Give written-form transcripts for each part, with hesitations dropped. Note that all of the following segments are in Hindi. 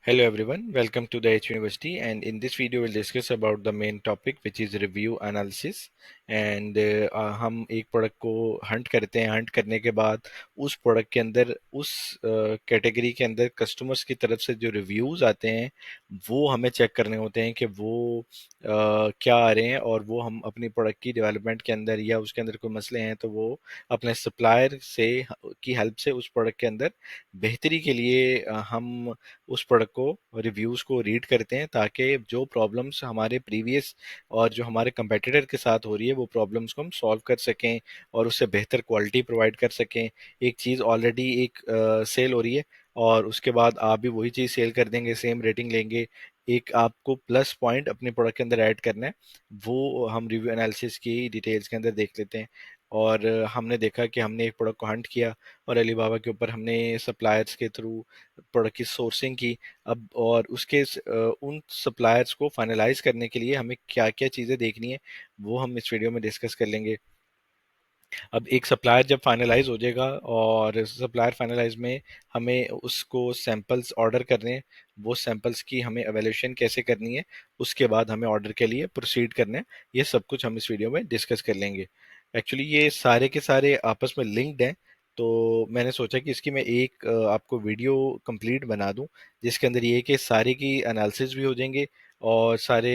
Hello everyone, welcome to the H University, and in this video we'll discuss about the main topic which is review analysis. And हम एक प्रोडक्ट को हंट करते हैं। हंट करने के बाद उस प्रोडक्ट के अंदर उस कैटेगरी के अंदर कस्टमर्स की तरफ से जो रिव्यूज आते हैं वो हमें चेक करने होते हैं कि वो क्या आ रहे हैं, और वो हम अपनी प्रोडक्ट की डेवलपमेंट के अंदर या उसके अंदर कोई मसले हैं तो वो अपने सप्लायर से की हेल्प से उस प्रोडक्ट के अंदर बेहतरी के लिए हम उस प्रोडक्ट को रिव्यूज़ को रीड करते हैं, ताकि जो प्रॉब्लम्स हमारे प्रीवियस और जो हमारे कंपेटिटर के साथ हो रही है वो प्रॉब्लम्स को हम सॉल्व कर सकें और उससे बेहतर क्वालिटी प्रोवाइड कर सकें। एक चीज़ ऑलरेडी एक सेल हो रही है और उसके बाद आप भी वही चीज़ सेल कर देंगे, सेम रेटिंग लेंगे, एक आपको प्लस पॉइंट अपने प्रोडक्ट के अंदर ऐड करना है, वो हम रिव्यू एनालिसिस की डिटेल्स के अंदर देख लेते हैं। और हमने देखा कि हमने एक प्रोडक्ट को हंट किया और अलीबाबा के ऊपर हमने सप्लायर्स के थ्रू प्रोडक्ट की सोर्सिंग की। अब और उन सप्लायर्स को फाइनलाइज करने के लिए हमें क्या क्या चीज़ें देखनी है वो हम इस वीडियो में डिस्कस कर लेंगे। अब एक सप्लायर जब फाइनलाइज हो जाएगा और सप्लायर फाइनलाइज में हमें उसको सैंपल्स ऑर्डर करने हैं, वो सैंपल्स की हमें एवेल्यूशन कैसे करनी है, उसके बाद हमें ऑर्डर के लिए प्रोसीड करना है, ये सब कुछ हम इस वीडियो में डिस्कस कर लेंगे। एक्चुअली ये सारे के सारे आपस में लिंक्ड हैं, तो मैंने सोचा कि इसकी मैं एक आपको वीडियो कंप्लीट बना दूं, जिसके अंदर ये कि सारे की एनालिसिस भी हो जाएंगे और सारे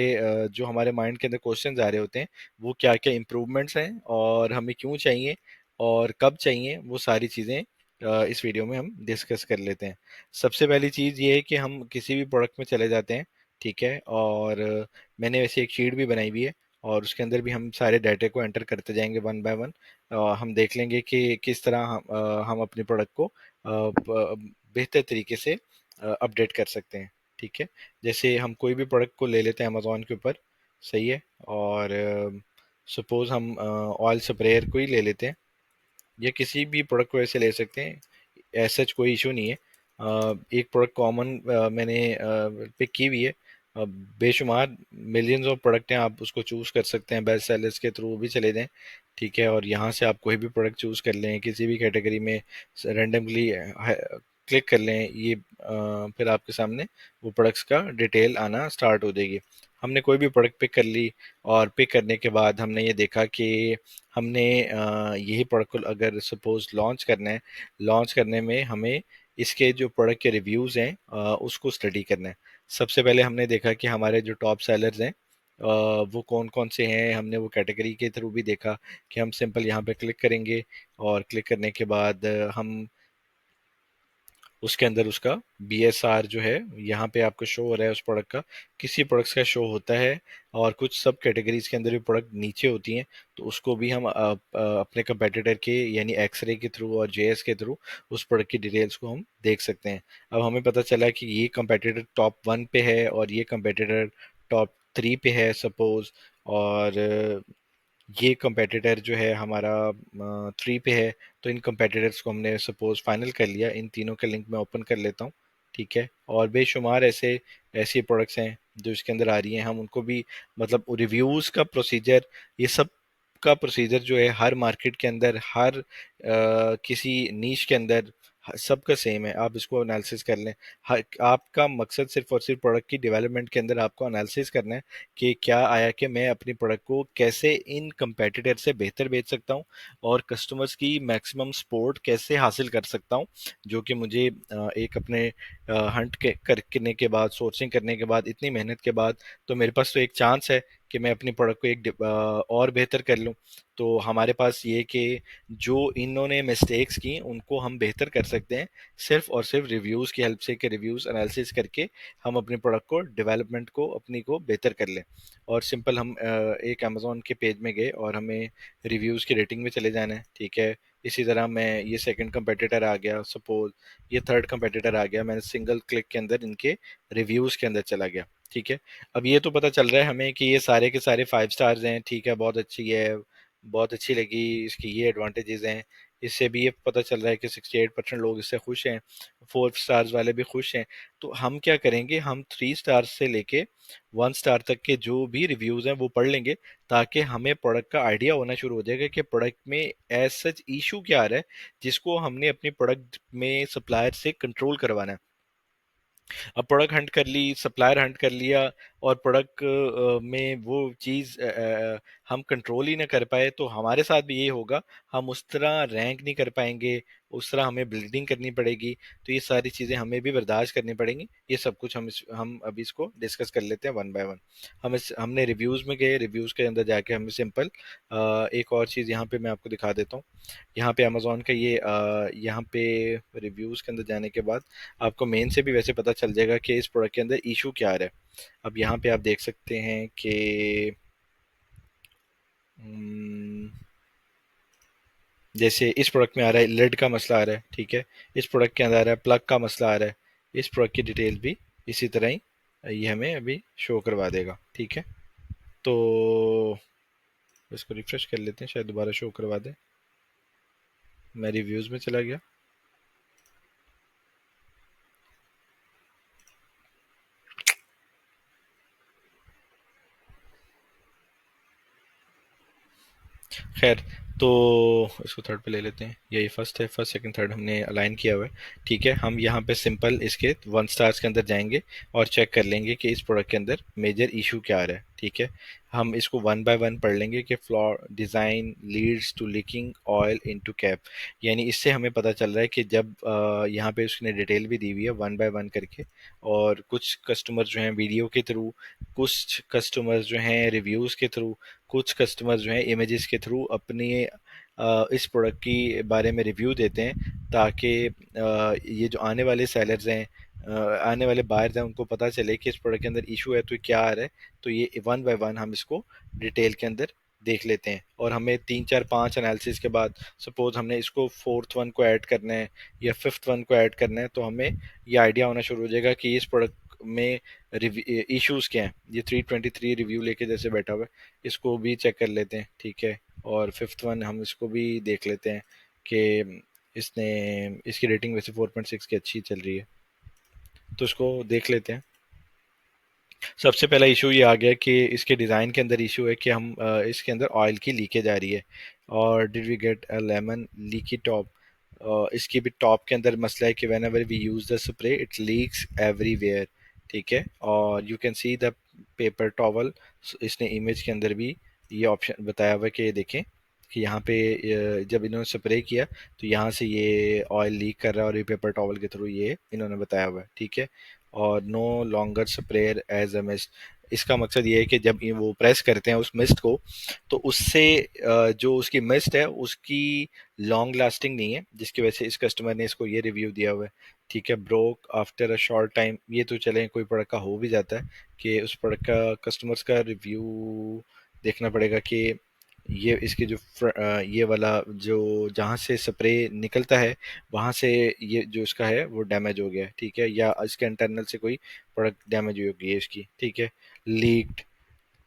जो हमारे माइंड के अंदर क्वेश्चंस आ रहे होते हैं वो क्या क्या इम्प्रूवमेंट्स हैं और हमें क्यों चाहिए और कब चाहिए, वो सारी चीज़ें इस वीडियो में हम डिस्कस कर लेते हैं। सबसे पहली चीज़ ये है कि हम किसी भी प्रोडक्ट में चले जाते हैं, ठीक है, और मैंने वैसे एक शीट भी बनाई हुई है और उसके अंदर भी हम सारे डाटा को एंटर करते जाएंगे वन बाय वन। हम देख लेंगे कि किस तरह हम अपने प्रोडक्ट को बेहतर तरीके से अपडेट कर सकते हैं। ठीक है, जैसे हम कोई भी प्रोडक्ट को ले लेते हैं अमेजोन के ऊपर, सही है, और सपोज हम ऑयल स्प्रेयर को ही ले लेते हैं, या किसी भी प्रोडक्ट को ऐसे ले सकते हैं, ऐसा कोई इशू नहीं है। एक प्रोडक्ट कॉमन मैंने पिक की हुई है। बेशुमार मिलियंस ऑफ प्रोडक्ट हैं, आप उसको चूज कर सकते हैं, बेस्ट सेलर्स के थ्रू भी चले जाएं, ठीक है, और यहाँ से आप कोई भी प्रोडक्ट चूज कर लें किसी भी कैटेगरी में, रेंडमली क्लिक कर लें, ये फिर आपके सामने वो प्रोडक्ट्स का डिटेल आना स्टार्ट हो जाएगी। हमने कोई भी प्रोडक्ट पिक कर ली और पिक करने के बाद हमने ये देखा कि हमने यही प्रोडक्ट को अगर सपोज लॉन्च करना है, लॉन्च करने में हमें इसके जो प्रोडक्ट के रिव्यूज़ हैं उसको स्टडी करना है। सबसे पहले हमने देखा कि हमारे जो टॉप सेलर्स हैं वो कौन कौन से हैं, हमने वो कैटेगरी के थ्रू भी देखा कि हम सिंपल यहाँ पे क्लिक करेंगे और क्लिक करने के बाद हम उसके अंदर उसका BSR जो है यहाँ पे आपको शो हो रहा है उस प्रोडक्ट का, किसी प्रोडक्ट्स का शो होता है, और कुछ सब कैटेगरीज के अंदर भी प्रोडक्ट नीचे होती हैं, तो उसको भी हम अपने कंपेटिटर के यानी एक्सरे के थ्रू और JS के थ्रू उस प्रोडक्ट की डिटेल्स को हम देख सकते हैं। अब हमें पता चला कि ये कंपेटिटर टॉप 1 पे है और ये कंपेटिटर टॉप 3 पे है सपोज, और ये कंपेटिटर जो है हमारा 3 पे है। तो इन कंपेटिटर्स को हमने सपोज फाइनल कर लिया, इन तीनों का लिंक मैं ओपन कर लेता हूँ, ठीक है, और बेशुमार ऐसे ऐसी प्रोडक्ट्स हैं जो इसके अंदर आ रही हैं, हम उनको भी मतलब रिव्यूज़ का प्रोसीजर, ये सब का प्रोसीजर जो है हर मार्केट के अंदर, हर किसी नीश के अंदर सबका सेम है, आप इसको एनालिसिस कर लें। हर आपका मकसद सिर्फ और सिर्फ प्रोडक्ट की डेवलपमेंट के अंदर आपको एनालिसिस करना है कि क्या आया कि मैं अपनी प्रोडक्ट को कैसे इन कंपेटिटर से बेहतर बेच सकता हूँ और कस्टमर्स की मैक्सिमम सपोर्ट कैसे हासिल कर सकता हूँ, जो कि मुझे एक अपने हंट करने के बाद, सोर्सिंग करने के बाद, इतनी मेहनत के बाद, तो मेरे पास तो एक चांस है कि मैं अपनी प्रोडक्ट को एक और बेहतर कर लूँ। तो हमारे पास ये कि जो इन्होंने मिस्टेक्स की उनको हम बेहतर कर सकते हैं सिर्फ और सिर्फ रिव्यूज़ की हेल्प से, कि रिव्यूज़ एनालिसिस करके हम अपने प्रोडक्ट को डेवलपमेंट को अपनी को बेहतर कर लें। और सिंपल हम एक अमेज़ोन के पेज में गए और हमें रिव्यूज़ की रेटिंग में चले जाना है, ठीक है। इसी तरह मैं ये सेकंड कंपेटिटर आ गया सपोज, ये थर्ड कंपेटिटर आ गया, मैंने सिंगल क्लिक के अंदर इनके रिव्यूज़ के अंदर चला गया, ठीक है। अब ये तो पता चल रहा है हमें कि ये सारे के सारे 5 स्टार्स हैं, ठीक है, बहुत अच्छी है, बहुत अच्छी लगी, इसकी ये एडवांटेजेस हैं। इससे भी ये पता चल रहा है कि 68% लोग इससे खुश हैं, 4 स्टार्स वाले भी खुश हैं। तो हम क्या करेंगे, हम 3 स्टार से लेके 1 स्टार तक के जो भी रिव्यूज़ हैं वो पढ़ लेंगे, ताकि हमें प्रोडक्ट का आइडिया होना शुरू हो जाएगा कि प्रोडक्ट में एज सच इशू क्या आ रहा है, जिसको हमने अपनी प्रोडक्ट में सप्लायर से कंट्रोल करवाना है। अब प्रोडक्ट हंट कर ली, सप्लायर हंट कर लिया, और प्रोडक्ट में वो चीज़ हम कंट्रोल ही ना कर पाए, तो हमारे साथ भी ये होगा। हम उस तरह रैंक नहीं कर पाएंगे, उस तरह हमें बिल्डिंग करनी पड़ेगी। तो ये सारी चीज़ें हमें भी बर्दाश्त करनी पड़ेंगी। ये सब कुछ हम अभी इसको डिस्कस कर लेते हैं वन बाय वन। हमने रिव्यूज़ में गए, रिव्यूज़ के अंदर जाके हमें सिंपल एक और चीज़ यहाँ पे मैं आपको दिखा देता हूँ। यहाँ पे अमेजोन का ये यहाँ पे रिव्यूज़ के अंदर जाने के बाद आपको मेन से भी वैसे पता चल जाएगा कि इस प्रोडक्ट के अंदर इशू क्या आ रहा है। अब यहाँ पे आप देख सकते हैं कि हम्म, जैसे इस प्रोडक्ट में आ रहा है लेड का मसला आ रहा है, ठीक है। इस प्रोडक्ट के अंदर आ रहा है प्लग का मसला आ रहा है। इस प्रोडक्ट की डिटेल भी इसी तरह ही ये हमें अभी शो करवा देगा, ठीक है। तो इसको रिफ्रेश कर लेते हैं, शायद दोबारा शो करवा दे। मैं रिव्यूज़ में चला गया। खैर, तो इसको थर्ड पे ले लेते हैं। यही फर्स्ट है, फर्स्ट सेकंड थर्ड हमने अलाइन किया हुआ है, ठीक है। हम यहाँ पे सिंपल इसके वन स्टार्स के अंदर जाएंगे और चेक कर लेंगे कि इस प्रोडक्ट के अंदर मेजर इशू क्या आ रहा है, ठीक है। हम इसको वन बाय वन पढ़ लेंगे कि flawed design leads to leaking oil into cap. यानी इससे हमें पता चल रहा है कि जब यहाँ पे उसने डिटेल भी दी हुई है वन बाय वन करके, और कुछ कस्टमर जो हैं वीडियो के थ्रू, कुछ कस्टमर्स जो हैं रिव्यूज़ के थ्रू, कुछ कस्टमर जो हैं इमेजेस के थ्रू अपनी इस प्रोडक्ट की बारे में रिव्यू देते हैं, ताकि ये जो आने वाले सेलर्स हैं, आने वाले बायर्स हैं, उनको पता चले कि इस प्रोडक्ट के अंदर इशू है तो क्या आ रहा है। तो ये वन बाय वन हम इसको डिटेल के अंदर देख लेते हैं, और हमें तीन चार पांच एनालिसिस के बाद सपोज हमने इसको फोर्थ वन को ऐड करना है या फिफ्थ वन को ऐड करना है, तो हमें ये आइडिया होना शुरू हो जाएगा कि इस प्रोडक्ट में इश्यूज क्या हैं। ये 323 रिव्यू लेके जैसे बैठा हुआ है, इसको भी चेक कर लेते हैं, ठीक है। और फिफ्थ वन हम इसको भी देख लेते हैं कि इसने इसकी रेटिंग वैसे 4.6 की अच्छी चल रही है, तो इसको देख लेते हैं। सबसे पहला इशू ये आ गया कि इसके डिज़ाइन के अंदर इशू है कि हम इसके अंदर ऑयल की लीकेज आ रही है। और did we get a lemon leaky top. इसकी भी टॉप के अंदर मसला है कि whenever we use the spray it leaks everywhere, ठीक है। और you can see the paper towel. इसने इमेज के अंदर भी ये ऑप्शन बताया हुआ है कि ये देखें कि यहाँ पे जब इन्होंने स्प्रे किया तो यहाँ से ये ऑयल लीक कर रहा है, और ये पेपर टॉवल के थ्रू ये इन्होंने बताया हुआ है, ठीक है। और no longer sprayer as a mist. इसका मकसद ये है कि जब ये वो प्रेस करते हैं उस मिस्ट को, तो उससे जो उसकी मिस्ट है उसकी लॉन्ग लास्टिंग नहीं है, जिसकी वजह से इस कस्टमर ने इसको ये रिव्यू दिया हुआ है, ठीक है। Broke after a short time. ये तो चले कोई प्रोडक्ट का हो भी जाता है कि उस प्रोडक्ट का कस्टमर्स का रिव्यू देखना पड़ेगा कि ये इसके जो ये वाला जो जहाँ से स्प्रे निकलता है वहाँ से ये जो इसका है वो डैमेज हो गया है, ठीक है, या इसके इंटरनल से कोई प्रोडक्ट डैमेज हो गई है इसकी, ठीक है। Leaked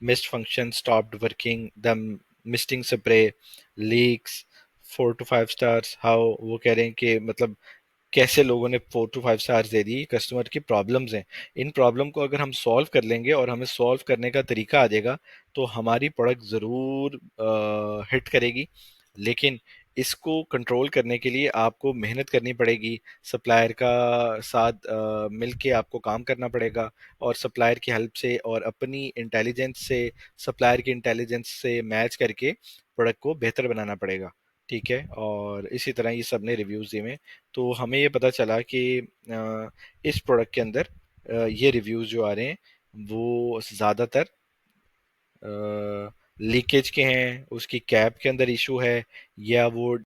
mist function stopped working the misting spray leaks 4 to 5 stars. How, वो कह रहे हैं कि मतलब कैसे लोगों ने 4 to 5 stars they the. Customer की प्रॉब्लम्स हैं, इन प्रॉब्लम को अगर हम सॉल्व कर लेंगे और हमें सॉल्व करने का तरीका आ जाएगा, तो हमारी प्रोडक्ट ज़रूर हिट करेगी। लेकिन इसको कंट्रोल करने के लिए आपको मेहनत करनी पड़ेगी, सप्लायर का साथ मिल के आपको काम करना पड़ेगा, और सप्लायर की हेल्प से और अपनी इंटेलिजेंस से, सप्लायर की इंटेलिजेंस से मैच करके प्रोडक्ट को बेहतर बनाना पड़ेगा, ठीक है। और इसी तरह ये सब ने रिव्यूज़ दिए हैं। तो हमें ये पता चला कि इस प्रोडक्ट के अंदर ये रिव्यूज़ जो आ रहे हैं वो ज़्यादातर लीकेज के हैं, उसकी कैप के अंदर इशू है, या वो